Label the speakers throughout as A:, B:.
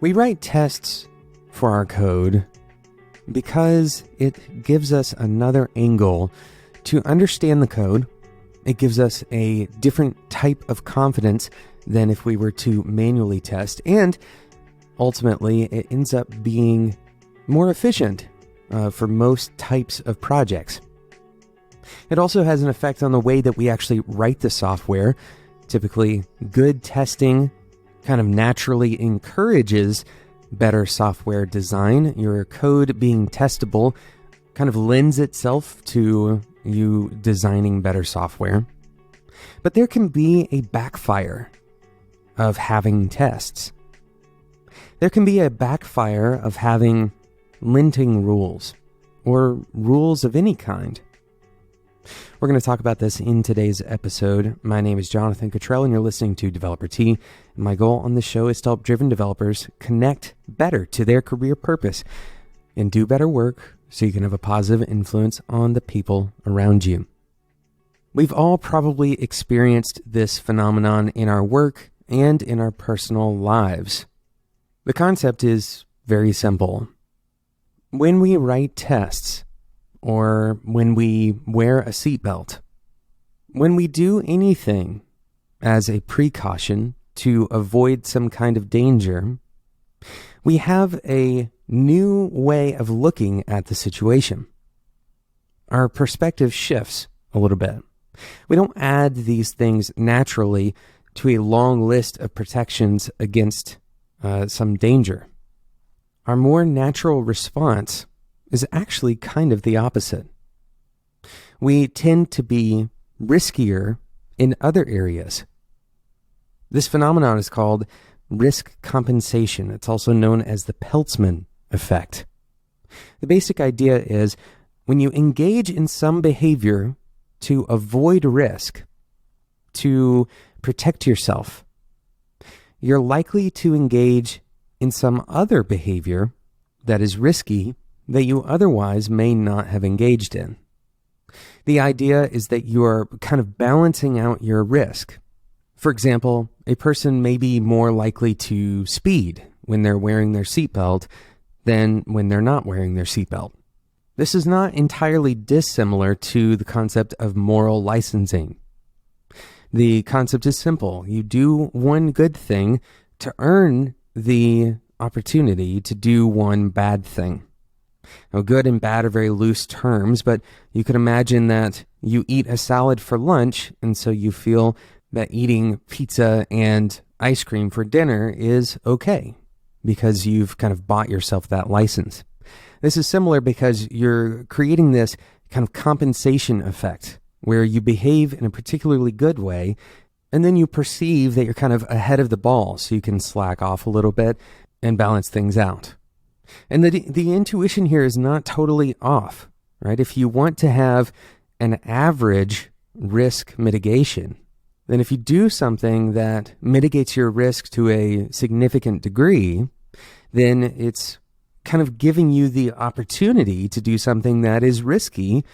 A: We write tests for our code because it gives us another angle to understand the code. It gives us a different type of confidence than if we were to manually test, and ultimately it ends up being more efficient for most types of projects. It also has an effect on the way that we actually write the software. Typically, good testing kind of naturally encourages better software design. Your code being testable kind of lends itself to you designing better software. But there can be a backfire of having tests. There can be a backfire of having linting rules or rules of any kind. We're going to talk about this in today's episode. My name is Jonathan Cottrell, and you're listening to Developer Tea. And my goal on this show is to help driven developers connect better to their career purpose and do better work so you can have a positive influence on the people around you. We've all probably experienced this phenomenon in our work and in our personal lives. The concept is very simple. When we write tests, or when we wear a seatbelt, when we do anything as a precaution to avoid some kind of danger, we have a new way of looking at the situation. Our perspective shifts a little bit. We don't add these things naturally to a long list of protections against some danger. Our more natural response is actually kind of the opposite. We tend to be riskier in other areas. This phenomenon is called risk compensation. It's also known as the Peltzman Effect. The basic idea is when you engage in some behavior to avoid risk, to protect yourself, you're likely to engage in some other behavior that is risky that you otherwise may not have engaged in. The idea is that you're kind of balancing out your risk. For example, a person may be more likely to speed when they're wearing their seatbelt than when they're not wearing their seatbelt. This is not entirely dissimilar to the concept of moral licensing. The concept is simple. You do one good thing to earn the opportunity to do one bad thing. Now, good and bad are very loose terms, but you could imagine that you eat a salad for lunch, and so you feel that eating pizza and ice cream for dinner is okay because you've kind of bought yourself that license. This is similar because you're creating this kind of compensation effect where you behave in a particularly good way, and then you perceive that you're kind of ahead of the ball, so you can slack off a little bit and balance things out. And the intuition here is not totally off, right? If you want to have an average risk mitigation, then if you do something that mitigates your risk to a significant degree, then it's kind of giving you the opportunity to do something that is risky,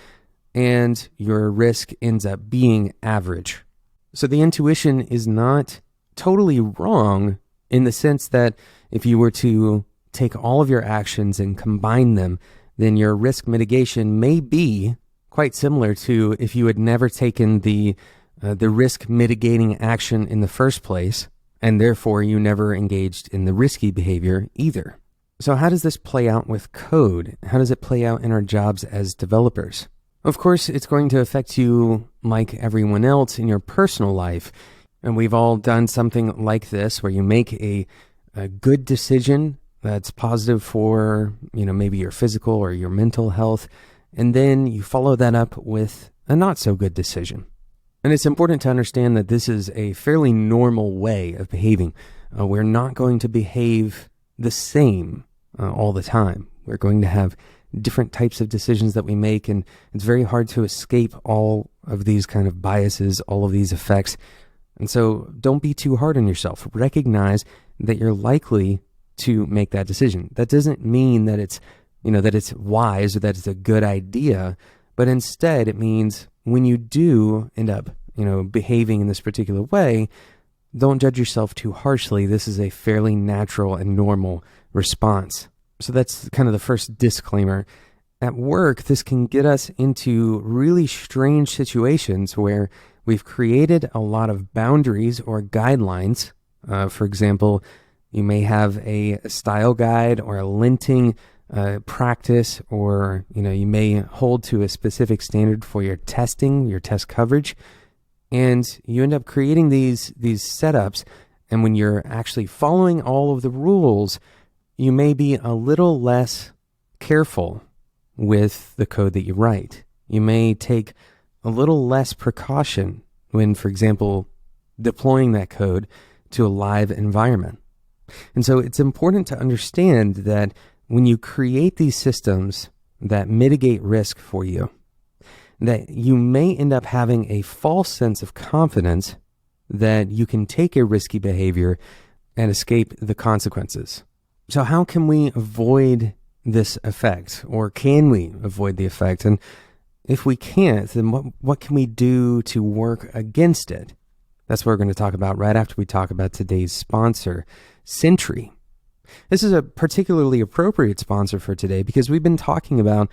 A: and your risk ends up being average. So the intuition is not totally wrong in the sense that if you were to take all of your actions and combine them, then your risk mitigation may be quite similar to if you had never taken the risk mitigating action in the first place, and therefore you never engaged in the risky behavior either. So how does this play out with code? How does it play out in our jobs as developers? Of course, it's going to affect you like everyone else in your personal life. And we've all done something like this where you make a good decision that's positive for, maybe your physical or your mental health, and then you follow that up with a not so good decision. And it's important to understand that this is a fairly normal way of behaving. We're not going to behave the same all the time. We're going to have different types of decisions that we make, and it's very hard to escape all of these kind of biases, all of these effects. And so don't be too hard on yourself. Recognize that you're likely to make that decision. That doesn't mean that it's, that it's wise or that it's a good idea, but instead it means when you do end up behaving in this particular way, don't judge yourself too harshly. This is a fairly natural and normal response. So that's kind of the first disclaimer. At work, this can get us into really strange situations where we've created a lot of boundaries or guidelines. For example, you may have a style guide or a linting practice, or you may hold to a specific standard for your testing, your test coverage, and you end up creating these setups. And when you're actually following all of the rules, you may be a little less careful with the code that you write. You may take a little less precaution when, for example, deploying that code to a live environment. And so it's important to understand that when you create these systems that mitigate risk for you, that you may end up having a false sense of confidence that you can take a risky behavior and escape the consequences. So how can we avoid this effect, or can we avoid the effect? And if we can't, then what can we do to work against it? That's what we're going to talk about right after we talk about today's sponsor, Sentry. This is a particularly appropriate sponsor for today because we've been talking about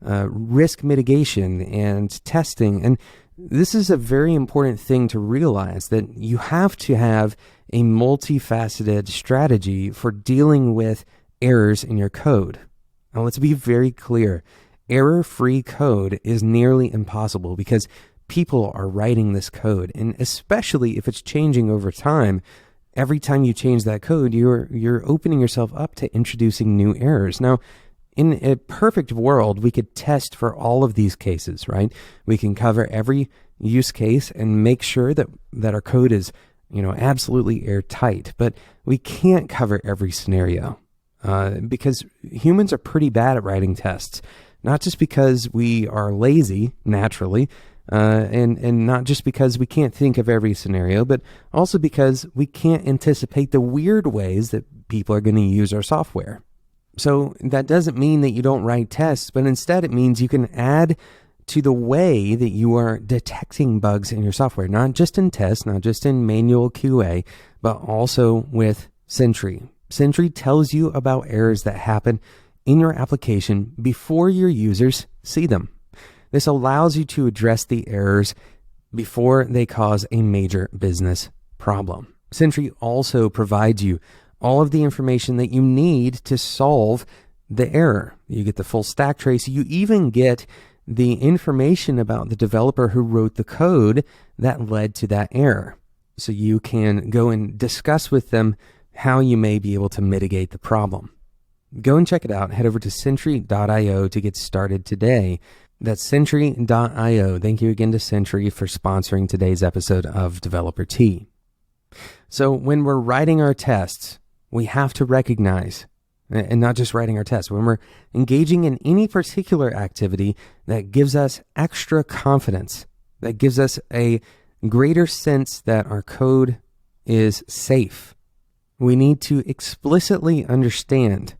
A: risk mitigation and testing, and this is a very important thing to realize, that you have to have a multifaceted strategy for dealing with errors in your code. Now, let's be very clear. Error-free code is nearly impossible because people are writing this code, and especially if it's changing over time. Every time you change that code, you're opening yourself up to introducing new errors. Now, in a perfect world, we could test for all of these cases, right? We can cover every use case and make sure that our code is, absolutely airtight. But we can't cover every scenario because humans are pretty bad at writing tests, not just because we are lazy naturally, and not just because we can't think of every scenario, but also because we can't anticipate the weird ways that people are going to use our software. So that doesn't mean that you don't write tests, but instead it means you can add to the way that you are detecting bugs in your software, not just in tests, not just in manual QA, but also with Sentry. Sentry tells you about errors that happen in your application before your users see them. This allows you to address the errors before they cause a major business problem. Sentry also provides you all of the information that you need to solve the error. You get the full stack trace. You even get the information about the developer who wrote the code that led to that error. So you can go and discuss with them how you may be able to mitigate the problem. Go and check it out. Head over to Sentry.io to get started today. That's Sentry.io. Thank you again to Sentry for sponsoring today's episode of Developer Tea. So when we're writing our tests, we have to recognize, and not just writing our tests, when we're engaging in any particular activity that gives us extra confidence, that gives us a greater sense that our code is safe, we need to explicitly understand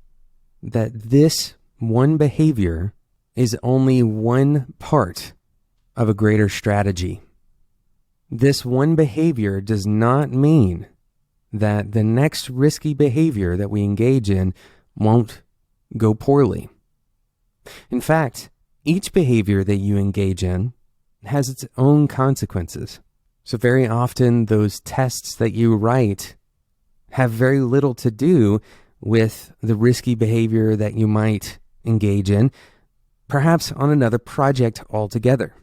A: that this one behavior is only one part of a greater strategy. This one behavior does not mean that the next risky behavior that we engage in won't go poorly. In fact, each behavior that you engage in has its own consequences. So very often those tests that you write have very little to do with the risky behavior that you might engage in, perhaps on another project altogether.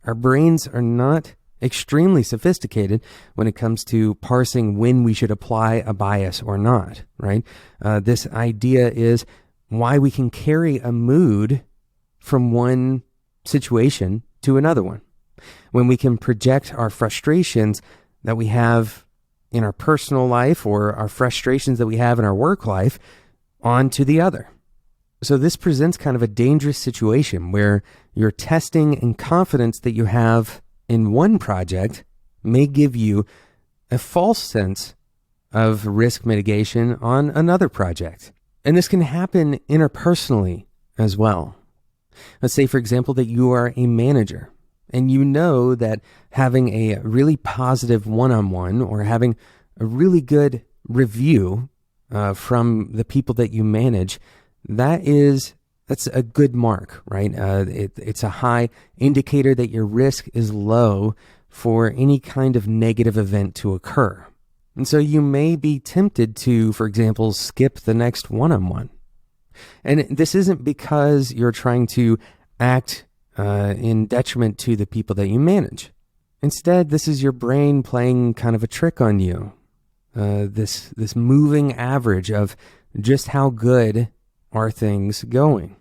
A: Our brains are not extremely sophisticated when it comes to parsing when we should apply a bias or not, right? This idea is why we can carry a mood from one situation to another one. When we can project our frustrations that we have in our personal life or our frustrations that we have in our work life onto the other. So this presents kind of a dangerous situation where your testing and confidence that you have in one project may give you a false sense of risk mitigation on another project. And this can happen interpersonally as well. Let's say, for example, that you are a manager And you know that having a really positive one-on-one or having a really good review from the people that you manage, that's a good mark, right? It's a high indicator that your risk is low for any kind of negative event to occur. And so you may be tempted to, for example, skip the next one-on-one. And this isn't because you're trying to act in detriment to the people that you manage. Instead, this is your brain playing kind of a trick on you. This moving average of just how good are things going?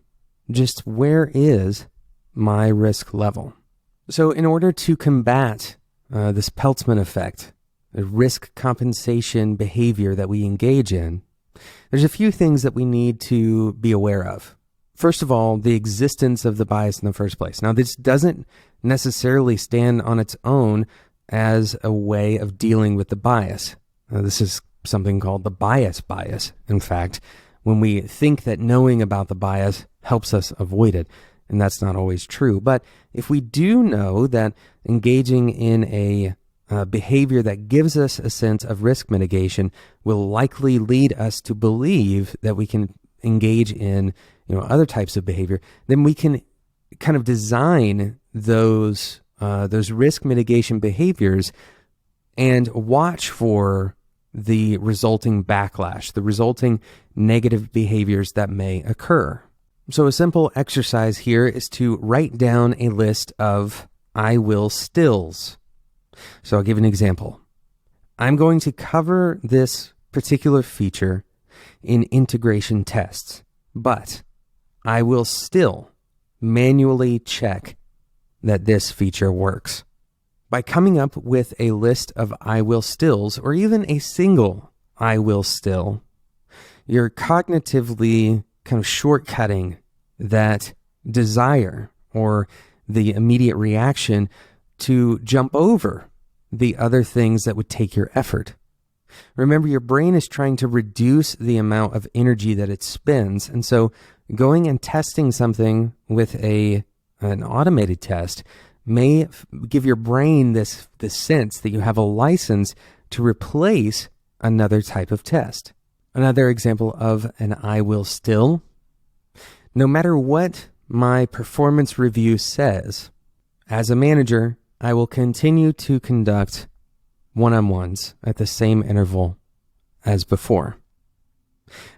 A: Just where is my risk level? So in order to combat this Peltzman effect, the risk compensation behavior that we engage in, there's a few things that we need to be aware of. First of all, the existence of the bias in the first place. Now, this doesn't necessarily stand on its own as a way of dealing with the bias. This is something called the bias. In fact, when we think that knowing about the bias helps us avoid it, and that's not always true. But if we do know that engaging in a behavior that gives us a sense of risk mitigation will likely lead us to believe that we can engage in other types of behavior, then we can kind of design those risk mitigation behaviors and watch for the resulting backlash, the resulting negative behaviors that may occur. So a simple exercise here is to write down a list of I will stills. So I'll give an example. I'm going to cover this particular feature in integration tests, but I will still manually check that this feature works. By coming up with a list of I will stills, or even a single I will still, you're cognitively kind of shortcutting that desire or the immediate reaction to jump over the other things that would take your effort. Remember, your brain is trying to reduce the amount of energy that it spends, and so going and testing something with an automated test may give your brain this sense that you have a license to replace another type of test. Another example of an I will still. No matter what my performance review says, as a manager, I will continue to conduct one-on-ones at the same interval as before.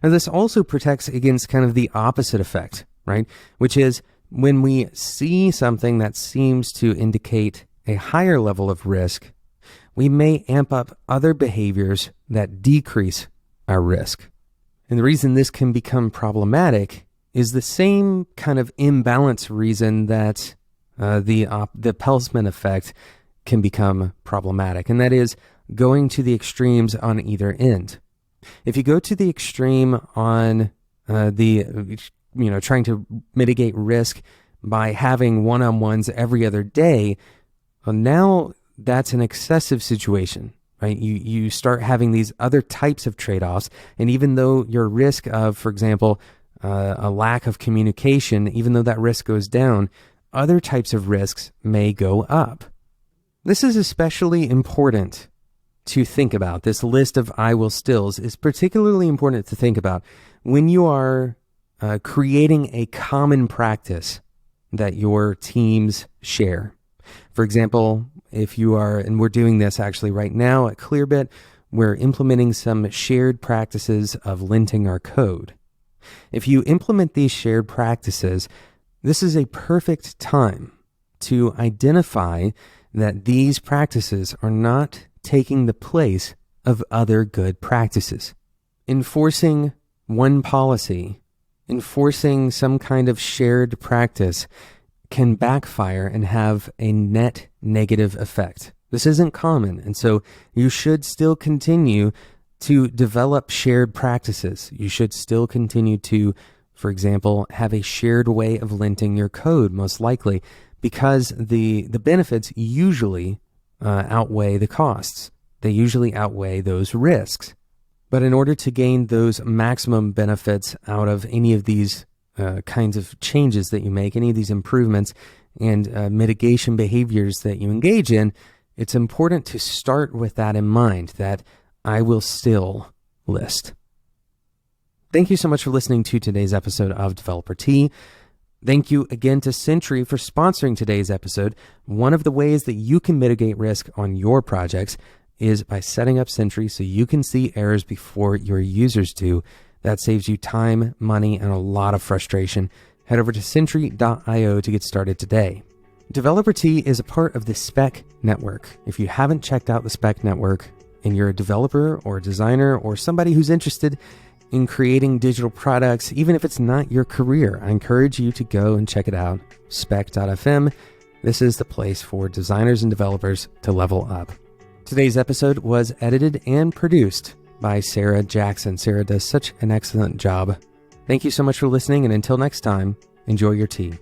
A: And this also protects against kind of the opposite effect, right? Which is when we see something that seems to indicate a higher level of risk, we may amp up other behaviors that decrease our risk. And the reason this can become problematic is the same kind of imbalance reason that the Peltzman effect can become problematic, and that is going to the extremes on either end. If you go to the extreme on trying to mitigate risk by having one-on-ones every other day, well, now that's an excessive situation, right? You start having these other types of trade-offs, and even though your risk of, for example, a lack of communication, even though that risk goes down, other types of risks may go up. This is especially important to think about. This list of I will stills is particularly important to think about when you are creating a common practice that your teams share. For example, if you are, and we're doing this actually right now at Clearbit, we're implementing some shared practices of linting our code. If you implement these shared practices, this is a perfect time to identify that these practices are not taking the place of other good practices. Enforcing one policy, enforcing some kind of shared practice can backfire and have a net negative effect. This isn't common, and so you should still continue to develop shared practices. You should still continue to, for example, have a shared way of linting your code, most likely, because the benefits usually outweigh the costs. They usually outweigh those risks. But in order to gain those maximum benefits out of any of these kinds of changes that you make, any of these improvements, and mitigation behaviors that you engage in, it's important to start with that in mind, that I will still list. Thank you so much for listening to today's episode of Developer Tea. Thank you again to Sentry for sponsoring today's episode. One of the ways that you can mitigate risk on your projects is by setting up Sentry so you can see errors before your users do. That saves you time, money, and a lot of frustration. Head over to Sentry.io to get started today. Developer Tea is a part of the Spec Network. If you haven't checked out the Spec Network and you're a developer or a designer or somebody who's interested in creating digital products, even if it's not your career, I encourage you to go and check it out. Spec.fm. This is the place for designers and developers to level up. Today's episode was edited and produced by Sarah Jackson. Sarah does such an excellent job. Thank you so much for listening, and until next time, enjoy your tea.